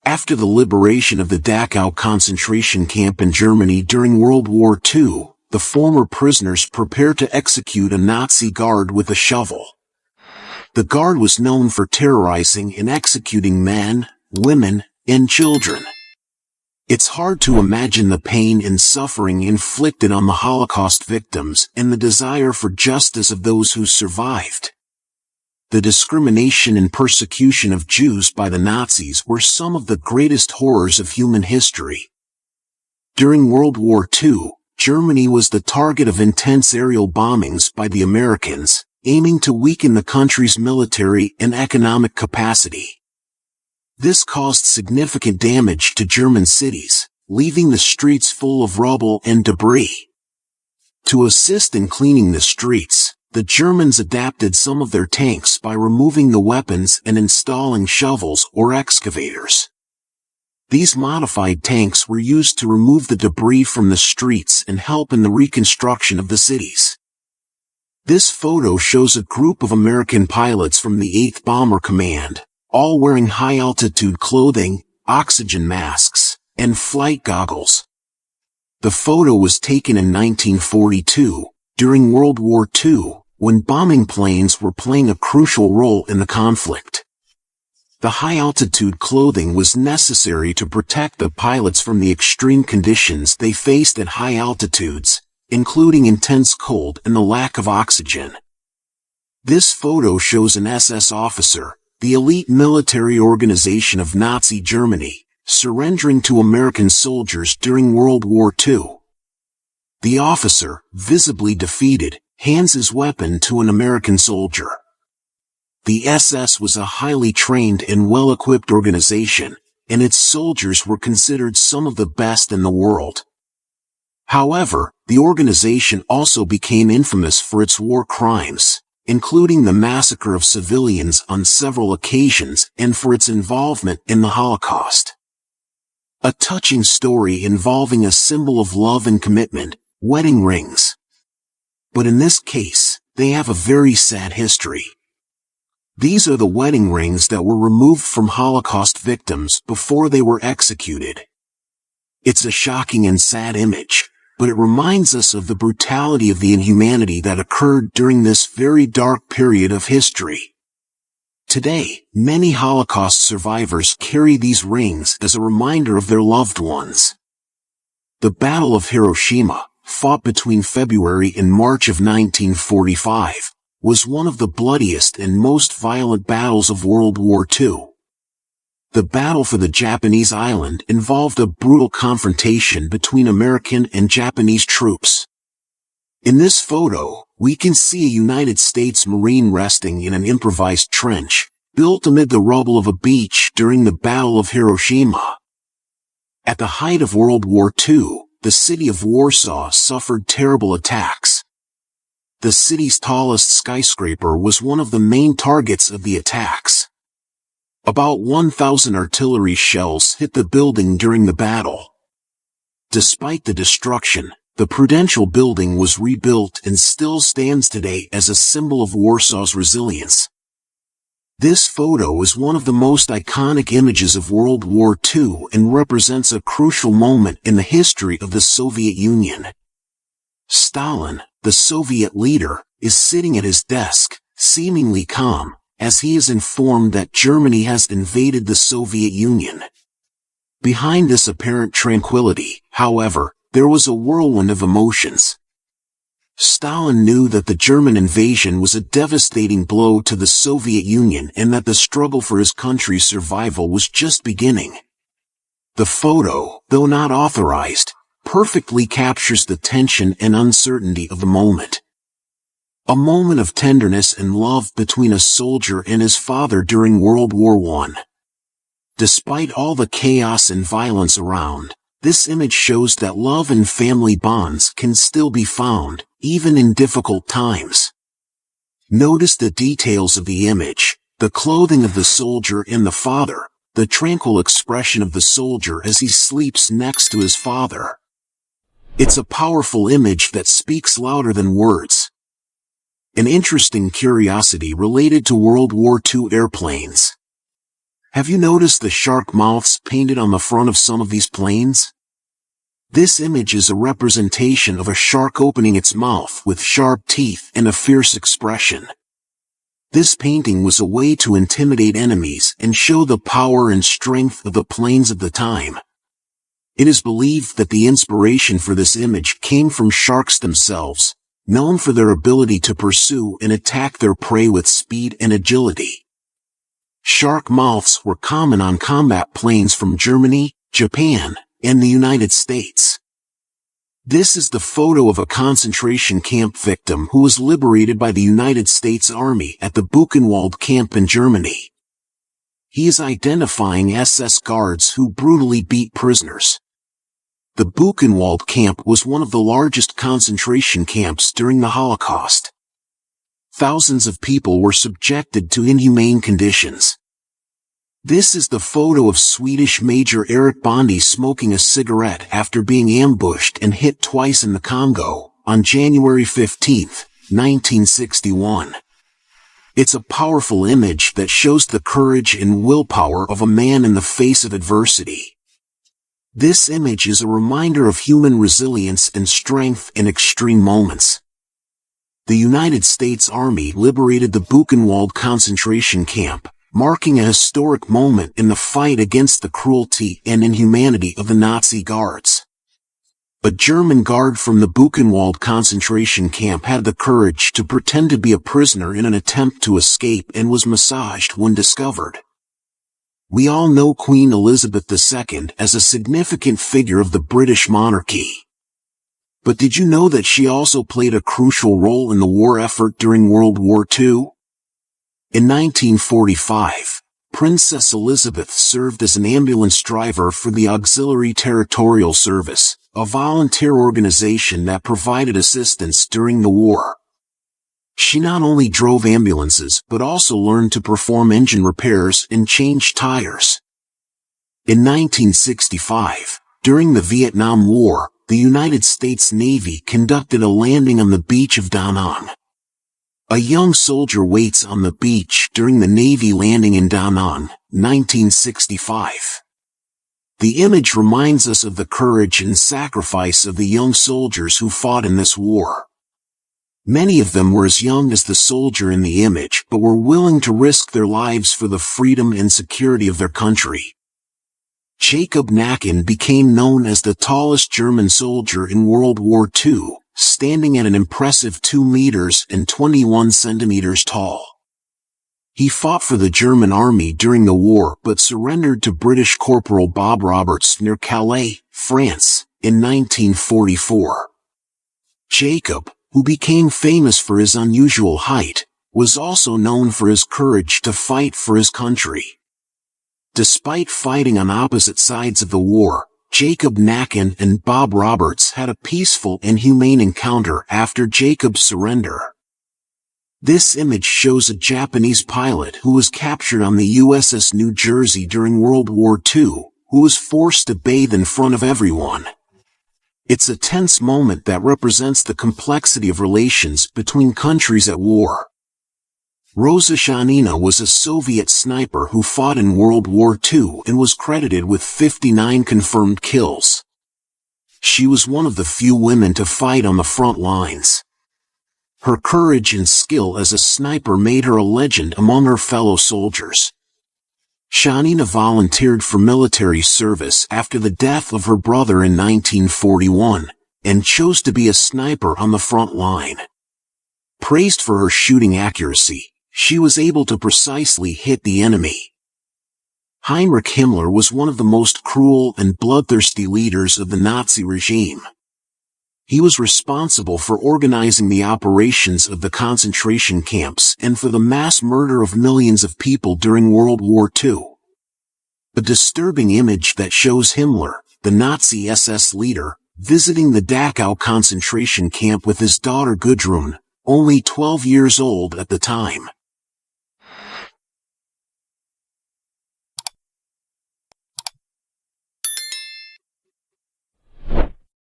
After the liberation of the Dachau concentration camp in Germany during World War II, the former prisoners prepared to execute a Nazi guard with a shovel. The guard was known for terrorizing and executing men, women, and children. It's hard to imagine the pain and suffering inflicted on the Holocaust victims and the desire for justice of those who survived. The discrimination and persecution of Jews by the Nazis were some of the greatest horrors of human history. During World War II, Germany was the target of intense aerial bombings by the Americans, aiming to weaken the country's military and economic capacity. This caused significant damage to German cities, leaving the streets full of rubble and debris. To assist in cleaning the streets, the Germans adapted some of their tanks by removing the weapons and installing shovels or excavators. These modified tanks were used to remove the debris from the streets and help in the reconstruction of the cities. This photo shows a group of American pilots from the 8th Bomber Command, all wearing high-altitude clothing, oxygen masks, and flight goggles. The photo was taken in 1942, during World War II, when bombing planes were playing a crucial role in the conflict. The high-altitude clothing was necessary to protect the pilots from the extreme conditions they faced at high altitudes, including intense cold and the lack of oxygen. This photo shows an SS officer, the elite military organization of Nazi Germany, surrendering to American soldiers during World War II. The officer, visibly defeated, hands his weapon to an American soldier. The SS was a highly trained and well-equipped organization, and its soldiers were considered some of the best in the world. However, the organization also became infamous for its war crimes, including the massacre of civilians on several occasions and for its involvement in the Holocaust. A touching story involving a symbol of love and commitment, wedding rings. But in this case, they have a very sad history. These are the wedding rings that were removed from Holocaust victims before they were executed. It's a shocking and sad image, but it reminds us of the brutality of the inhumanity that occurred during this very dark period of history. Today, many Holocaust survivors carry these rings as a reminder of their loved ones. The Battle of Hiroshima, fought between February and March of 1945, was one of the bloodiest and most violent battles of World War II. The battle for the Japanese island involved a brutal confrontation between American and Japanese troops. In this photo, we can see a United States Marine resting in an improvised trench, built amid the rubble of a beach during the Battle of Hiroshima. At the height of World War II, the city of Warsaw suffered terrible attacks. The city's tallest skyscraper was one of the main targets of the attacks. About 1,000 artillery shells hit the building during the battle. Despite the destruction, the Prudential building was rebuilt and still stands today as a symbol of Warsaw's resilience. This photo is one of the most iconic images of World War II and represents a crucial moment in the history of the Soviet Union. Stalin, the Soviet leader, is sitting at his desk, seemingly calm, as he is informed that Germany has invaded the Soviet Union. Behind this apparent tranquility, however, there was a whirlwind of emotions. Stalin knew that the German invasion was a devastating blow to the Soviet Union and that the struggle for his country's survival was just beginning. The photo, though not authorized, perfectly captures the tension and uncertainty of the moment. A moment of tenderness and love between a soldier and his father during World War I. Despite all the chaos and violence around, this image shows that love and family bonds can still be found, even in difficult times. Notice the details of the image, the clothing of the soldier and the father, the tranquil expression of the soldier as he sleeps next to his father. It's a powerful image that speaks louder than words. An interesting curiosity related to World War II airplanes. Have you noticed the shark mouths painted on the front of some of these planes? This image is a representation of a shark opening its mouth with sharp teeth and a fierce expression. This painting was a way to intimidate enemies and show the power and strength of the planes of the time. It is believed that the inspiration for this image came from sharks themselves, known for their ability to pursue and attack their prey with speed and agility. Shark mouths were common on combat planes from Germany, Japan, and the United States. This is the photo of a concentration camp victim who was liberated by the United States Army at the Buchenwald camp in Germany. He is identifying SS guards who brutally beat prisoners. The Buchenwald camp was one of the largest concentration camps during the Holocaust. Thousands of people were subjected to inhumane conditions. This is the photo of Swedish Major Eric Bondi smoking a cigarette after being ambushed and hit twice in the Congo, on January 15, 1961. It's a powerful image that shows the courage and willpower of a man in the face of adversity. This image is a reminder of human resilience and strength in extreme moments. The United States Army liberated the Buchenwald concentration camp, marking a historic moment in the fight against the cruelty and inhumanity of the Nazi guards. A German guard from the Buchenwald concentration camp had the courage to pretend to be a prisoner in an attempt to escape and was massaged when discovered. We all know Queen Elizabeth II as a significant figure of the British monarchy. But did you know that she also played a crucial role in the war effort during World War II? In 1945, Princess Elizabeth served as an ambulance driver for the Auxiliary Territorial Service, a volunteer organization that provided assistance during the war. She not only drove ambulances but also learned to perform engine repairs and change tires. In 1965, during the Vietnam War, the United States Navy conducted a landing on the beach of Da Nang. A young soldier waits on the beach during the Navy landing in Da Nang, 1965. The image reminds us of the courage and sacrifice of the young soldiers who fought in this war. Many of them were as young as the soldier in the image but were willing to risk their lives for the freedom and security of their country. Jacob Nacken became known as the tallest German soldier in World War II, standing at an impressive 2 meters and 21 centimeters tall. He fought for the German army during the war but surrendered to British Corporal Bob Roberts near Calais, France, in 1944. Jacob, who became famous for his unusual height, was also known for his courage to fight for his country. Despite fighting on opposite sides of the war, Jacob Nacken and Bob Roberts had a peaceful and humane encounter after Jacob's surrender. This image shows a Japanese pilot who was captured on the USS New Jersey during World War II, who was forced to bathe in front of everyone. It's a tense moment that represents the complexity of relations between countries at war. Rosa Shanina was a Soviet sniper who fought in World War II and was credited with 59 confirmed kills. She was one of the few women to fight on the front lines. Her courage and skill as a sniper made her a legend among her fellow soldiers. Shanina volunteered for military service after the death of her brother in 1941, and chose to be a sniper on the front line. Praised for her shooting accuracy, she was able to precisely hit the enemy. Heinrich Himmler was one of the most cruel and bloodthirsty leaders of the Nazi regime. He was responsible for organizing the operations of the concentration camps and for the mass murder of millions of people during World War II. A disturbing image that shows Himmler, the Nazi SS leader, visiting the Dachau concentration camp with his daughter Gudrun, only 12 years old at the time.